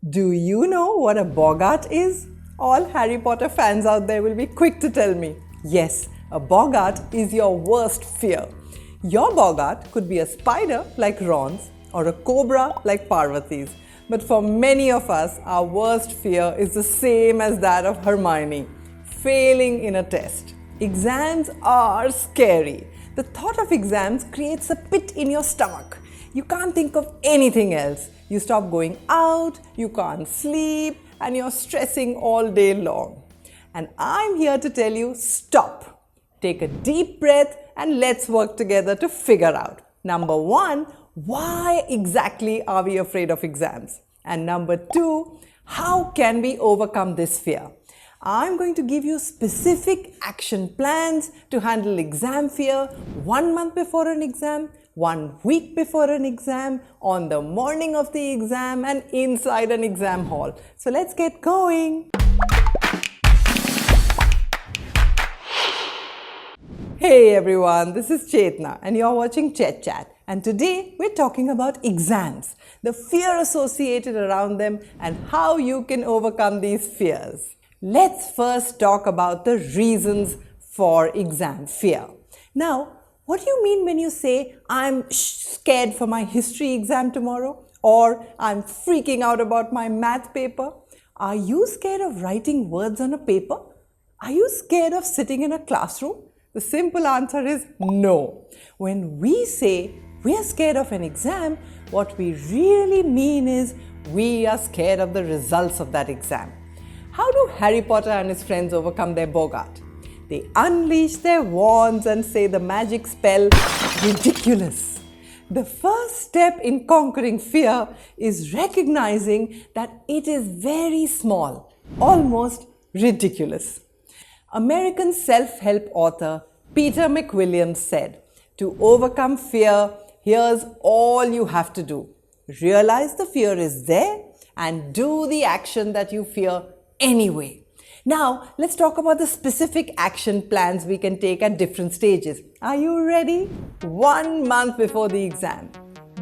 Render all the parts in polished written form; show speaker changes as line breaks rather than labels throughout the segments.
Do you know what a Boggart is? All Harry Potter fans out there will be quick to tell me. Yes, a Boggart is your worst fear. Your Boggart could be a spider like Ron's or a cobra like Parvati's. But for many of us, our worst fear is the same as that of Hermione, failing in a test. Exams are scary. The thought of exams creates a pit in your stomach. You can't think of anything else. You stop going out, you can't sleep, and you're stressing all day long. And I'm here to tell you, stop. Take a deep breath and let's work together to figure out. Number one, why exactly are we afraid of exams? And number two, how can we overcome this fear? I'm going to give you specific action plans to handle exam fear 1 month before an exam, 1 week before an exam, on the morning of the exam, and inside an exam hall. So let's get going. Hey everyone, this is Chetna and you're watching ChetChat. And today we're talking about exams, the fear associated around them and how you can overcome these fears. Let's first talk about the reasons for exam fear. Now, what do you mean when you say, I'm scared for my history exam tomorrow? Or I'm freaking out about my math paper? Are you scared of writing words on a paper? Are you scared of sitting in a classroom? The simple answer is no. When we say we are scared of an exam, what we really mean is we are scared of the results of that exam. How do Harry Potter and his friends overcome their Boggart? They unleash their wands and say the magic spell, ridiculous. The first step in conquering fear is recognizing that it is very small, almost ridiculous. American self-help author Peter McWilliams said, to overcome fear, here's all you have to do. Realize the fear is there and do the action that you fear anyway. Now, let's talk about the specific action plans we can take at different stages. Are you ready? 1 month before the exam.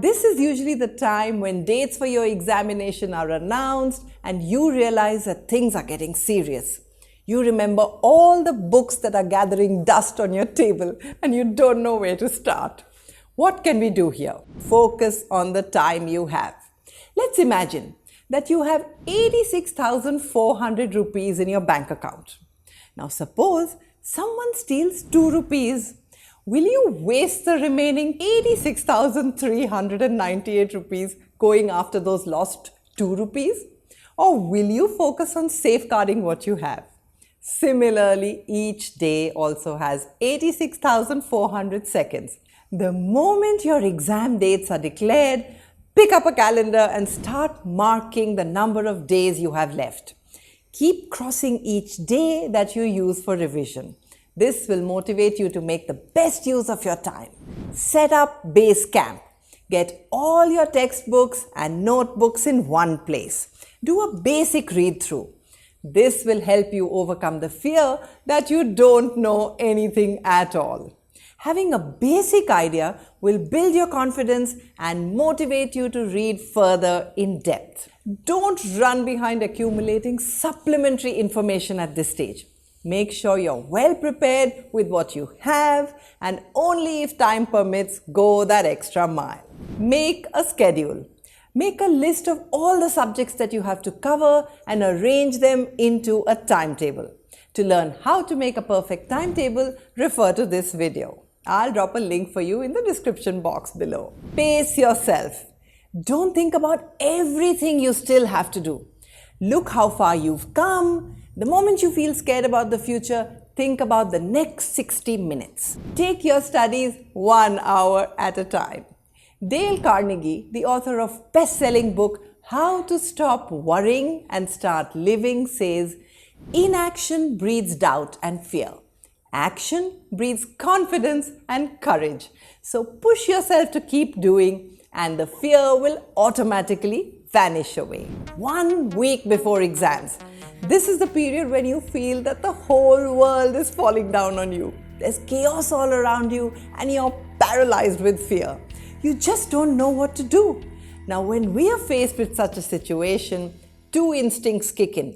This is usually the time when dates for your examination are announced and you realize that things are getting serious. You remember all the books that are gathering dust on your table and you don't know where to start. What can we do here? Focus on the time you have. Let's imagine that you have 86,400 rupees in your bank account. Now suppose someone steals 2 rupees. Will you waste the remaining 86,398 rupees going after those lost 2 rupees? Or will you focus on safeguarding what you have? Similarly, each day also has 86,400 seconds. The moment your exam dates are declared, pick up a calendar and start marking the number of days you have left. Keep crossing each day that you use for revision. This will motivate you to make the best use of your time. Set up base camp. Get all your textbooks and notebooks in one place. Do a basic read-through. This will help you overcome the fear that you don't know anything at all. Having a basic idea will build your confidence and motivate you to read further in depth. Don't run behind accumulating supplementary information at this stage. Make sure you're well prepared with what you have and only if time permits, go that extra mile. Make a schedule. Make a list of all the subjects that you have to cover and arrange them into a timetable. To learn how to make a perfect timetable, refer to this video. I'll drop a link for you in the description box below. Pace yourself. Don't think about everything you still have to do. Look how far you've come. The moment you feel scared about the future, think about the next 60 minutes. Take your studies 1 hour at a time. Dale Carnegie, the author of best-selling book How to Stop Worrying and Start Living, says, inaction breeds doubt and fear. Action breeds confidence and courage. So push yourself to keep doing and the fear will automatically vanish away. 1 week before exams. This is the period when you feel that the whole world is falling down on you. There's chaos all around you and you're paralyzed with fear. You just don't know what to do. Now, when we are faced with such a situation, two instincts kick in: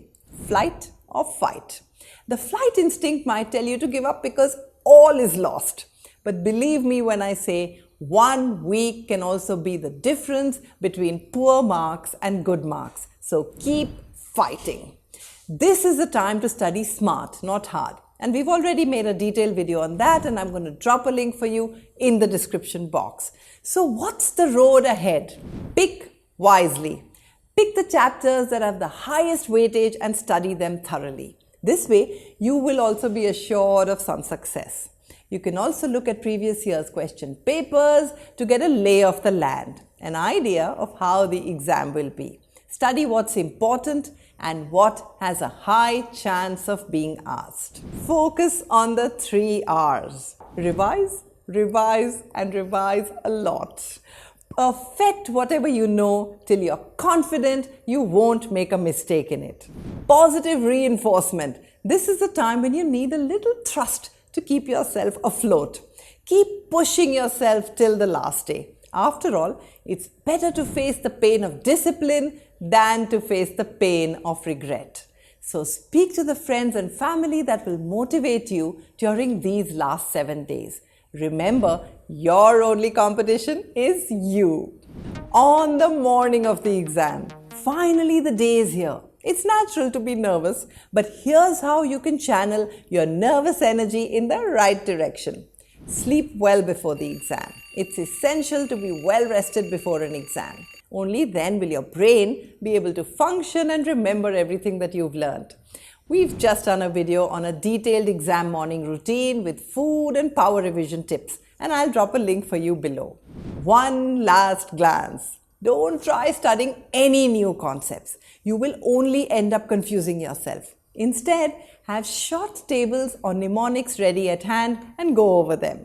flight or fight. The flight instinct might tell you to give up because all is lost. But believe me when I say 1 week can also be the difference between poor marks and good marks. So keep fighting. This is the time to study smart, not hard. And we've already made a detailed video on that, and I'm going to drop a link for you in the description box. So what's the road ahead? Pick wisely. Pick the chapters that have the highest weightage and study them thoroughly. This way, you will also be assured of some success. You can also look at previous year's question papers to get a lay of the land, an idea of how the exam will be. Study what's important and what has a high chance of being asked. Focus on the 3 R's. Revise, revise, and revise a lot. Perfect whatever you know till you're confident you won't make a mistake in it. Positive reinforcement. This is the time when you need a little thrust to keep yourself afloat. Keep pushing yourself till the last day. After all, it's better to face the pain of discipline than to face the pain of regret. So speak to the friends and family that will motivate you during these last 7 days. Remember, your only competition is you. On the morning of the exam, finally the day is here. It's natural to be nervous, but here's how you can channel your nervous energy in the right direction. Sleep well before the exam. It's essential to be well rested before an exam. Only then will your brain be able to function and remember everything that you've learned. We've just done a video on a detailed exam morning routine with food and power revision tips, and I'll drop a link for you below. One last glance. Don't try studying any new concepts. You will only end up confusing yourself. Instead, have short tables or mnemonics ready at hand and go over them.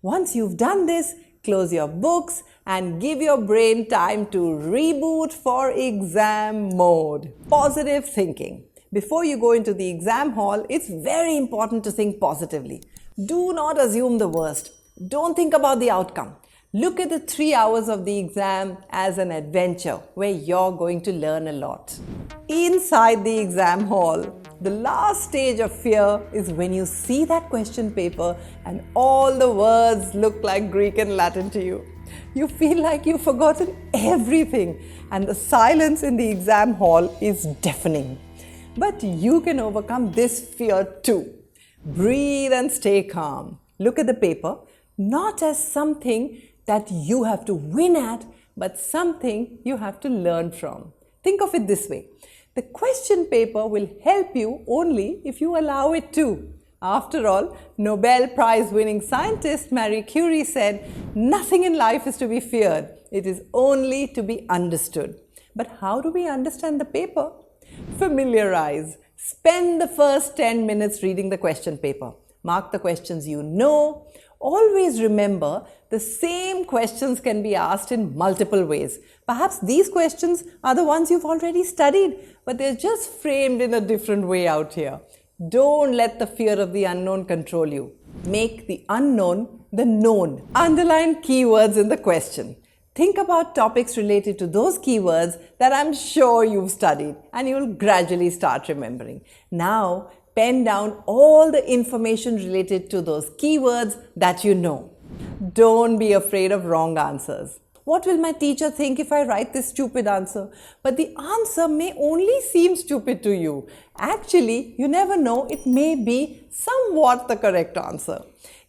Once you've done this, close your books and give your brain time to reboot for exam mode. Positive thinking. Before you go into the exam hall, it's very important to think positively. Do not assume the worst. Don't think about the outcome. Look at the 3 hours of the exam as an adventure where you're going to learn a lot. Inside the exam hall, the last stage of fear is when you see that question paper and all the words look like Greek and Latin to you. You feel like you've forgotten everything, and the silence in the exam hall is deafening. But you can overcome this fear too. Breathe and stay calm. Look at the paper, not as something that you have to win at, but something you have to learn from. Think of it this way. The question paper will help you only if you allow it to. After all, Nobel Prize winning scientist Marie Curie said, "Nothing in life is to be feared. It is only to be understood." But how do we understand the paper? Familiarize. Spend the first 10 minutes reading the question paper. Mark the questions you know. Always remember, the same questions can be asked in multiple ways. Perhaps these questions are the ones you've already studied, but they're just framed in a different way out here. Don't let the fear of the unknown control you. Make the unknown the known. Underline keywords in the question. Think about topics related to those keywords that I'm sure you've studied, and you'll gradually start remembering. Now, pen down all the information related to those keywords that you know. Don't be afraid of wrong answers. What will my teacher think if I write this stupid answer? But the answer may only seem stupid to you. Actually, you never know, it may be somewhat the correct answer.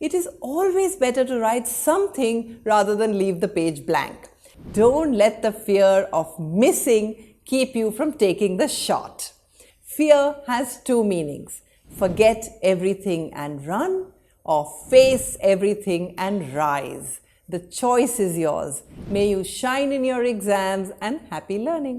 It is always better to write something rather than leave the page blank. Don't let the fear of missing keep you from taking the shot. Fear has 2 meanings. Forget everything and run, or face everything and rise. The choice is yours. May you shine in your exams and happy learning.